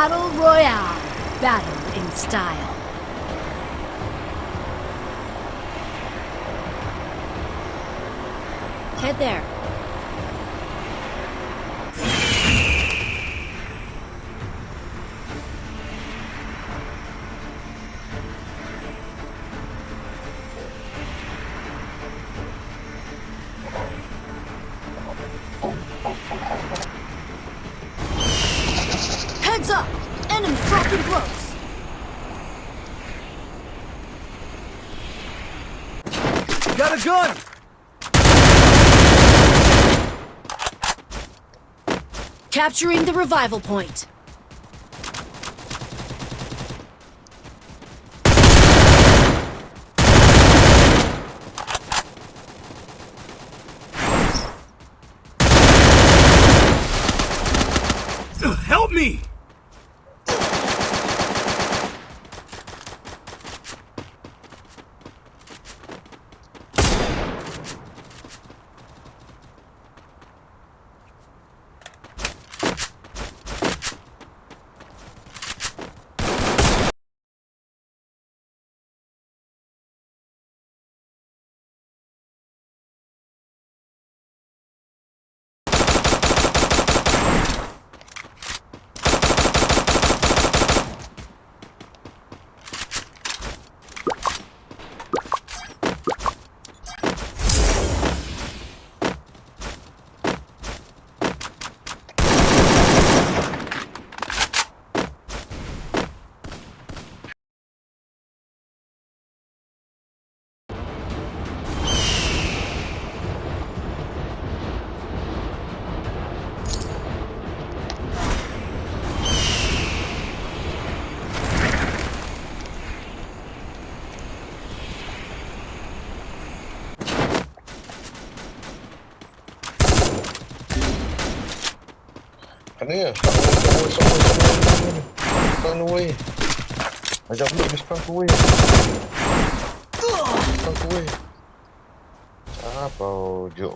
Battle Royale. Battle in style. Head there. Heads up! Enemy dropping close! Got a gun! Capturing the revival point. Help me! Mana? Sekarang weh. Macam ni sekarang tu weh. Sekarang tu weh. Apa je?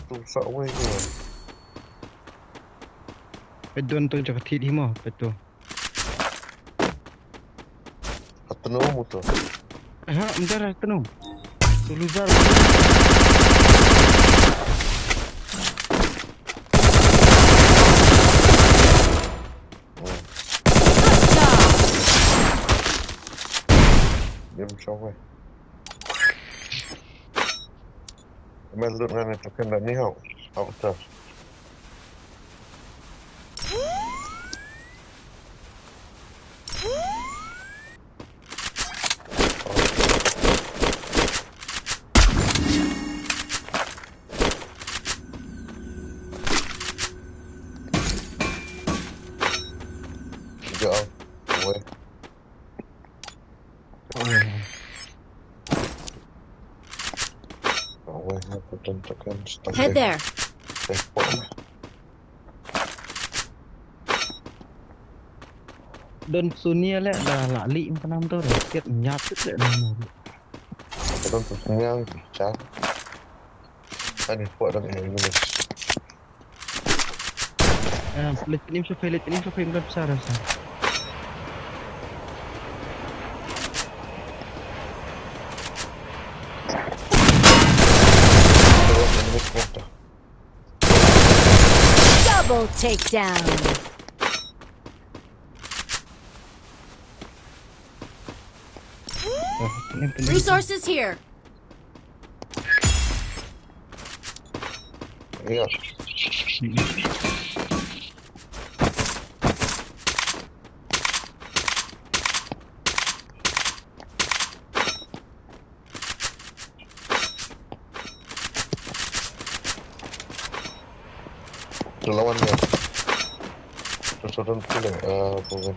Rusak weh tu. Pedon tu cakap hit him betul. Atau mu tu. Bentar tenung. Suluzar. Dia macam weh. Meluk dengan itu kena ni hau. Hau tu. Sekejap. Weh. Weh, aku tentukan stop. Head there. Don Sunia le dah li macam tu dah. Siap nyat tu dah. Aku tentunya bicara. Ada buat dan ini. Let ini survey bukan besar rasa. Triple takedown. Resources here. Iya. Lawannya. Susunan pula. Bukan.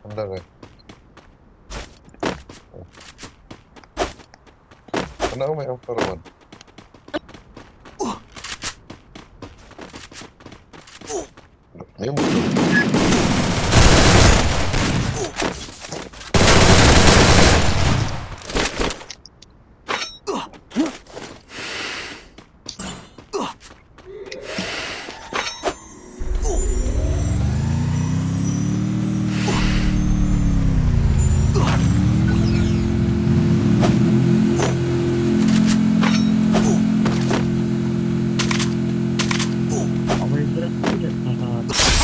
Anda kan? Kenapa main overrun? Dia muncul.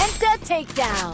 Hduh takedown.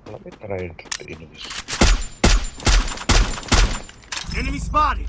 Let me try and get the enemies. Enemy spotted.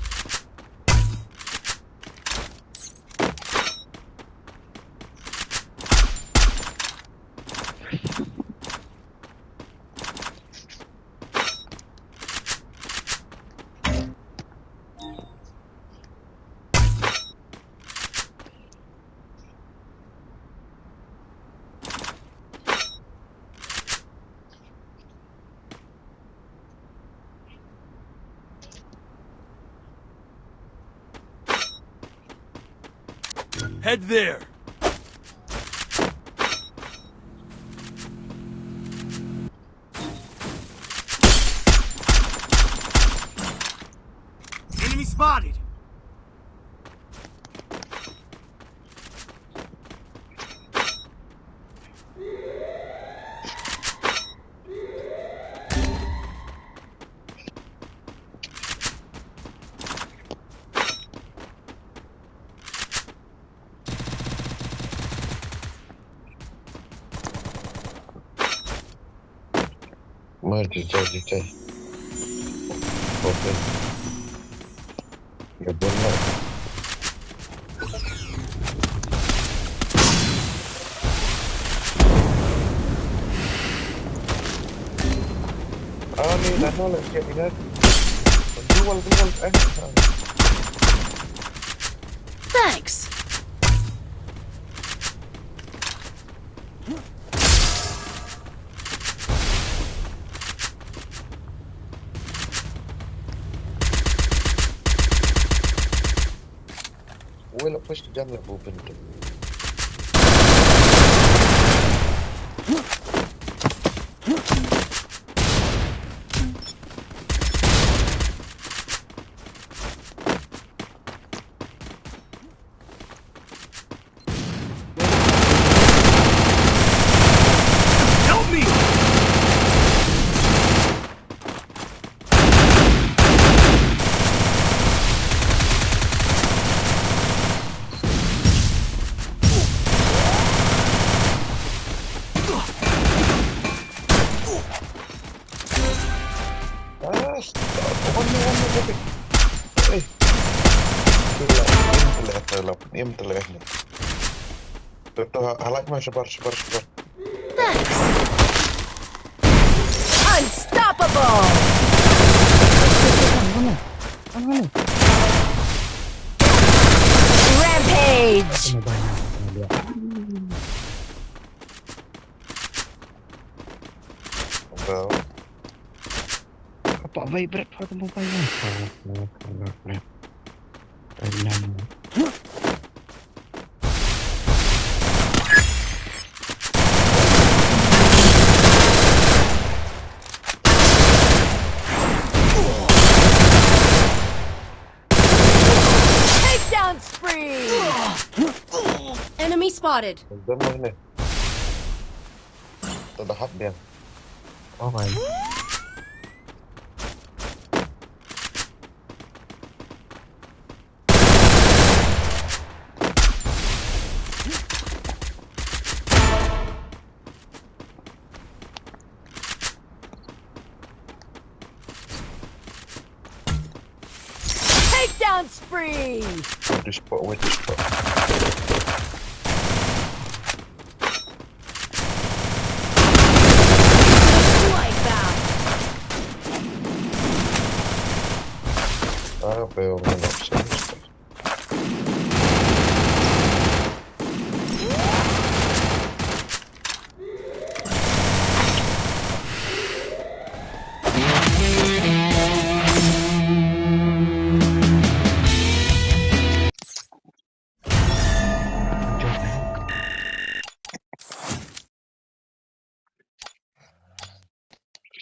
Head there. Enemy spotted. Maju, jai. Open. Ya benar. Ni dah nolak dia ingat. Jual. Thanks. Well, push the jam like open it. Help me! Em telah. Tuh, halak mah sebar. Thanks. Unstoppable. Mana? Rampage. Kena banyak dia. Well, Apa vibrate pada mobile? Nah. Enam. Takedown spree. Enemy spotted. dan mah ini. Terdahat dia. Okay. Takedown spree. Di spot. Wipe out. Apa ya?